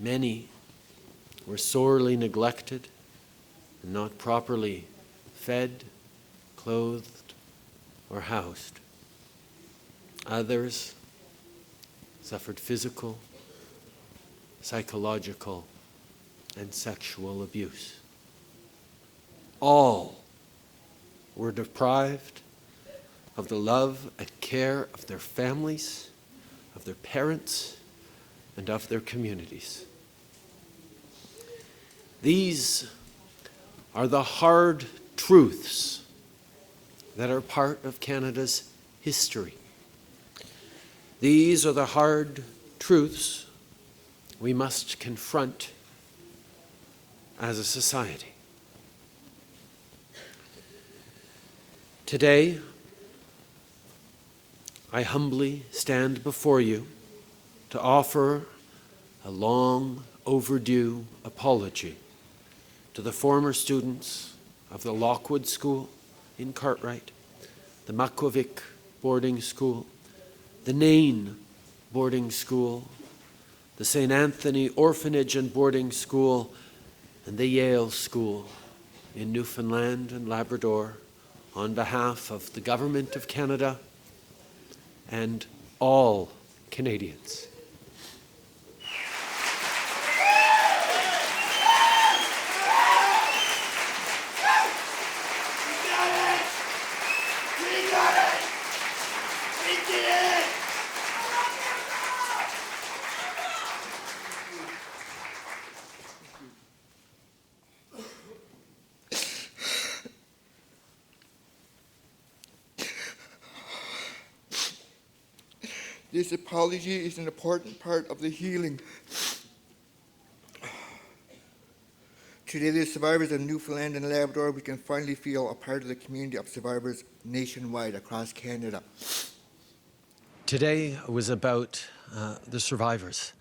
Many were sorely neglected and not properly fed, clothed, or housed. Others suffered physical, psychological, and sexual abuse. All were deprived of the love and care of their families, of their parents, and of their communities. These are the hard truths that are part of Canada's history. These are the hard truths we must confront as a society. Today, I humbly stand before you to offer a long overdue apology to the former students of the Lockwood School in Cartwright, the Makwavik Boarding School, the Nain Boarding School, the St. Anthony Orphanage and Boarding School, and the Yale School in Newfoundland and Labrador, on behalf of the Government of Canada and all Canadians. This apology is an important part of the healing. Today, the survivors of Newfoundland and Labrador, we can finally feel a part of the community of survivors nationwide across Canada. Today was about the survivors.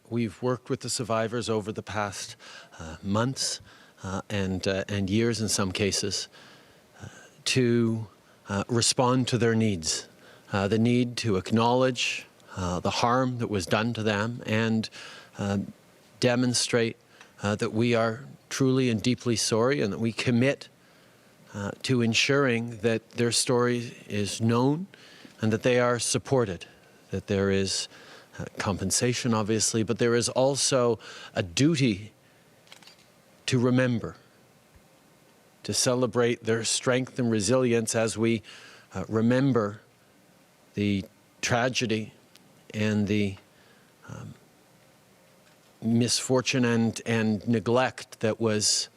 We've worked with the survivors over the past months and years in some cases to respond to their needs. The need to acknowledge the harm that was done to them and demonstrate that we are truly and deeply sorry, and that we commit to ensuring that their story is known and that they are supported, that there is compensation, obviously, but there is also a duty to remember, to celebrate their strength and resilience as we remember the tragedy and the misfortune and neglect that was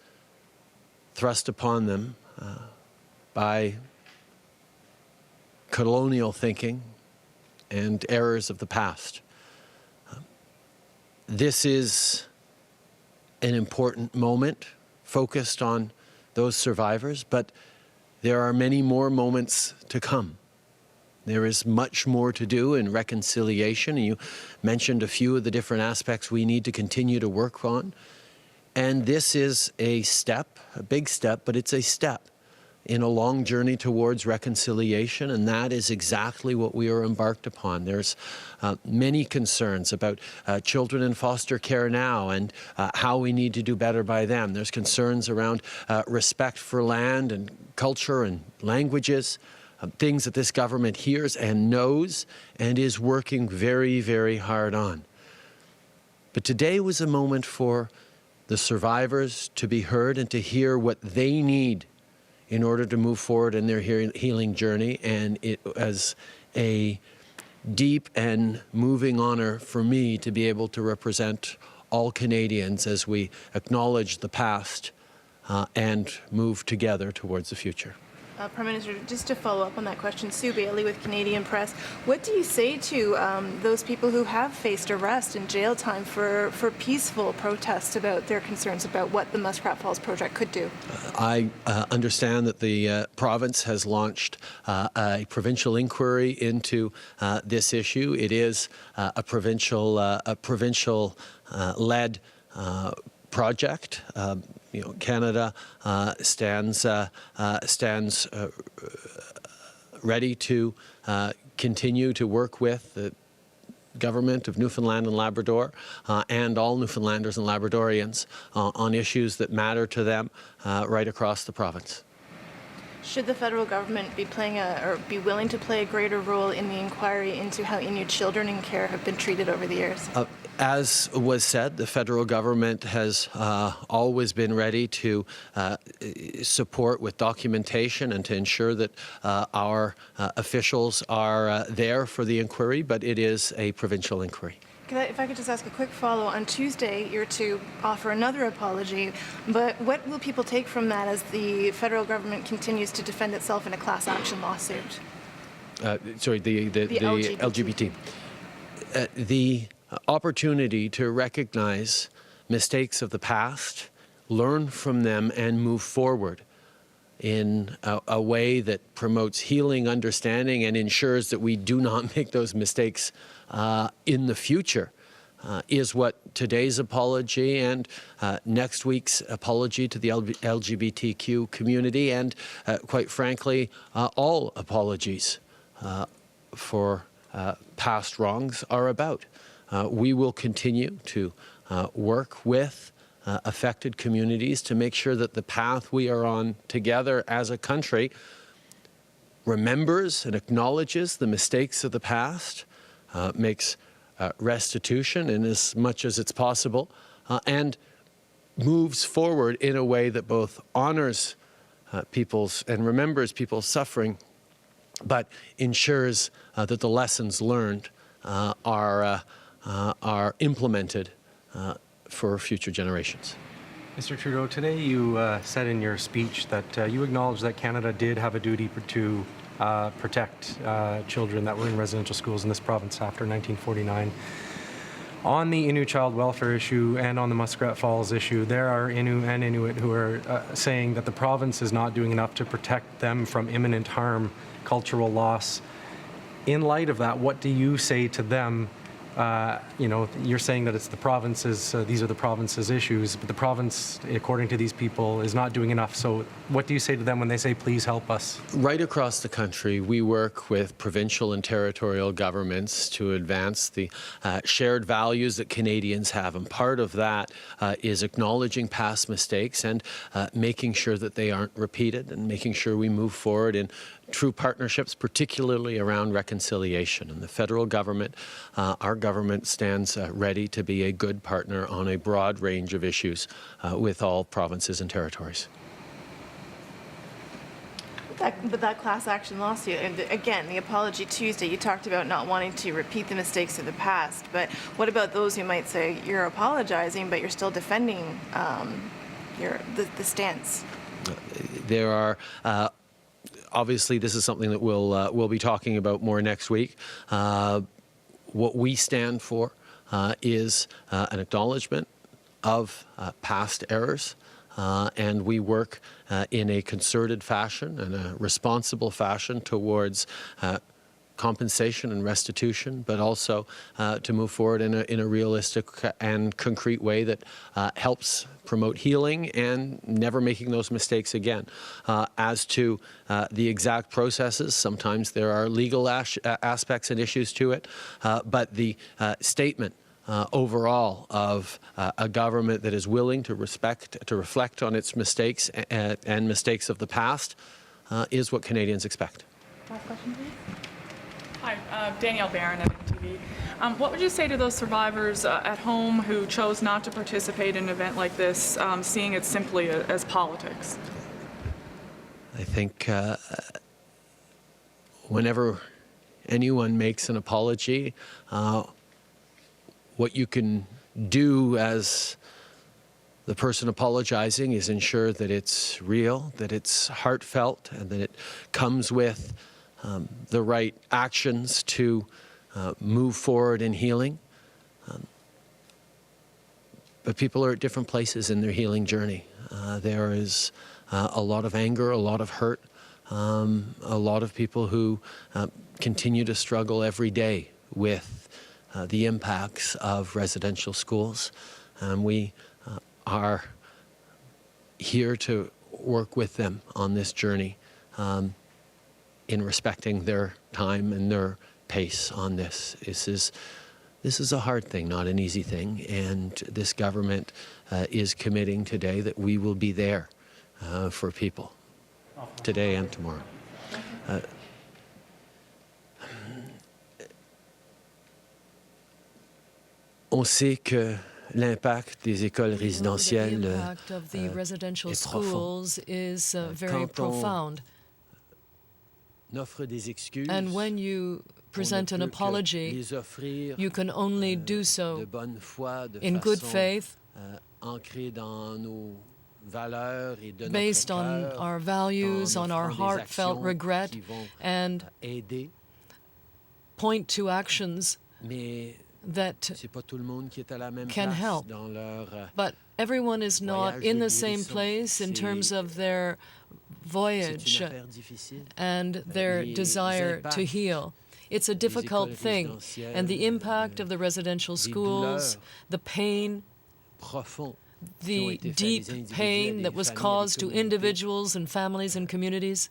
thrust upon them by colonial thinking and errors of the past. This is an important moment focused on those survivors, but there are many more moments to come. There is much more to do in reconciliation, and you mentioned a few of the different aspects we need to continue to work on. And this is a step, a big step, but it's a step in a long journey towards reconciliation, and that is exactly what we are embarked upon. There's many concerns about children in foster care now and how we need to do better by them. There's concerns around respect for land and culture and languages. Things that this government hears and knows and is working very, very hard on. But today was a moment for the survivors to be heard and to hear what they need in order to move forward in their healing journey. And it was a deep and moving honor for me to be able to represent all Canadians as we acknowledge the past and move together towards the future. Prime Minister, just to follow up on that question, Sue Bailey with Canadian Press, what do you say to those people who have faced arrest and jail time for peaceful protests about their concerns about what the Muskrat Falls project could do? I understand that the province has launched a provincial inquiry into this issue. It is a provincial-led project. Canada stands ready to continue to work with government of Newfoundland and Labrador and all Newfoundlanders and Labradorians on issues that matter to them right across the province. Should the federal government be be willing to play a greater role in the inquiry into how Inuit children in care have been treated over the years? As was said, the federal government has always been ready to support with documentation and to ensure that our officials are there for the inquiry, but it is a provincial inquiry. If I could just ask a quick follow. On Tuesday, you're to offer another apology, but what will people take from that as the federal government continues to defend itself in a class action lawsuit? Sorry, the LGBT. The opportunity to recognize mistakes of the past, learn from them, and move forward in a way that promotes healing, understanding, and ensures that we do not make those mistakes in the future is what today's apology and next week's apology to the LGBTQ community and, quite frankly, all apologies for past wrongs are about. We will continue to work with affected communities to make sure that the path we are on together as a country remembers and acknowledges the mistakes of the past, makes restitution in as much as it's possible, and moves forward in a way that both honors people's and remembers people's suffering, but ensures that the lessons learned are implemented for future generations. Mr. Trudeau, today you said in your speech that you acknowledged that Canada did have a duty to protect children that were in residential schools in this province after 1949. On the Innu child welfare issue and on the Muskrat Falls issue, there are Innu and Inuit who are saying that the province is not doing enough to protect them from imminent harm, cultural loss. In light of that, what do you say to them? You're saying that it's the province's, these are the province's issues, but the province, according to these people, is not doing enough. So what do you say to them when they say, please help us? Right across the country, we work with provincial and territorial governments to advance the shared values that Canadians have. And part of that is acknowledging past mistakes and making sure that they aren't repeated and making sure we move forward in true partnerships, particularly around reconciliation. And the federal government, our government stands ready to be a good partner on a broad range of issues with all provinces and territories. But that class action lawsuit, and again, the apology Tuesday, you talked about not wanting to repeat the mistakes of the past, but what about those who might say you're apologizing, but you're still defending the stance? There are obviously, this is something that we'll be talking about more next week. What we stand for is an acknowledgement of past errors, and we work in a concerted fashion and a responsible fashion towards compensation and restitution, but also to move forward in a realistic and concrete way that helps promote healing and never making those mistakes again. As to the exact processes, sometimes there are legal aspects and issues to it, but the statement overall of a government that is willing to reflect on its mistakes and mistakes of the past is what Canadians expect. Last question, please. Hi, Danielle Barron at NTV. What would you say to those survivors at home who chose not to participate in an event like this, seeing it simply as politics? I think whenever anyone makes an apology, what you can do as the person apologizing is ensure that it's real, that it's heartfelt, and that it comes with the right actions to move forward in healing. But people are at different places in their healing journey. There is a lot of anger, a lot of hurt, a lot of people who continue to struggle every day with the impacts of residential schools. We are here to work with them on this journey in respecting their time and their pace on this. This is This is a hard thing, not an easy thing, and this government is committing today that we will be there for people today and tomorrow. On sait que l'impact des écoles résidentielles The impact of the residential est profond. schools is very Quand on profound. Offre des excuses, And when you present on an ne peut que apology, les offrir you can only do de so bonne foi, de in good façon, faith, ancrée dans nos valeurs et de based notre on cœur, our values, en on our offrant des heartfelt actions regret, qui vont and aider. point to actions Mais that c'est pas tout le monde qui est à la même can place help. dans leur But everyone is not voyage in de the same guérison. place in terms C'est- of their c'est voyage une affaire difficile. and their Les desire to impacts heal. It's a difficult écoles thing, and the résidentielles, impact of the residential schools, douleurs the pain, Profonds. the deep pain that was caused to individuals and families and communities.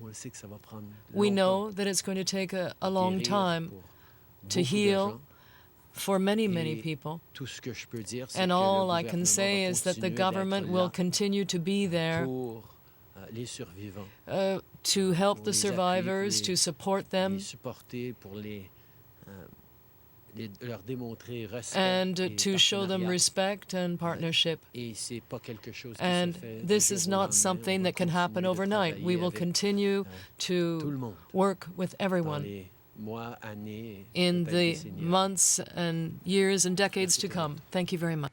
On le sait que ça va prendre We longtemps know that it's going to take a long guérir time pour to beaucoup de heal gens. for many, many Et people. tout ce que je peux dire, c'est And que le all I can gouvernement say va is that the continuer government d'être will là continue to be there pour les survivants, to help pour the les appuyer, survivors, pour to support them, les supporter, pour leur démontrer respect and et to show them partenariat. respect and partnership. Et c'est pas quelque chose qui And se fait du this jour is au not lendemain. something On va that can happen continuer de overnight. We travailler will avec, continue tout le to monde work with dans everyone les mois, années, in peut-être the décennies. months and years and decades to come. Thank you very much.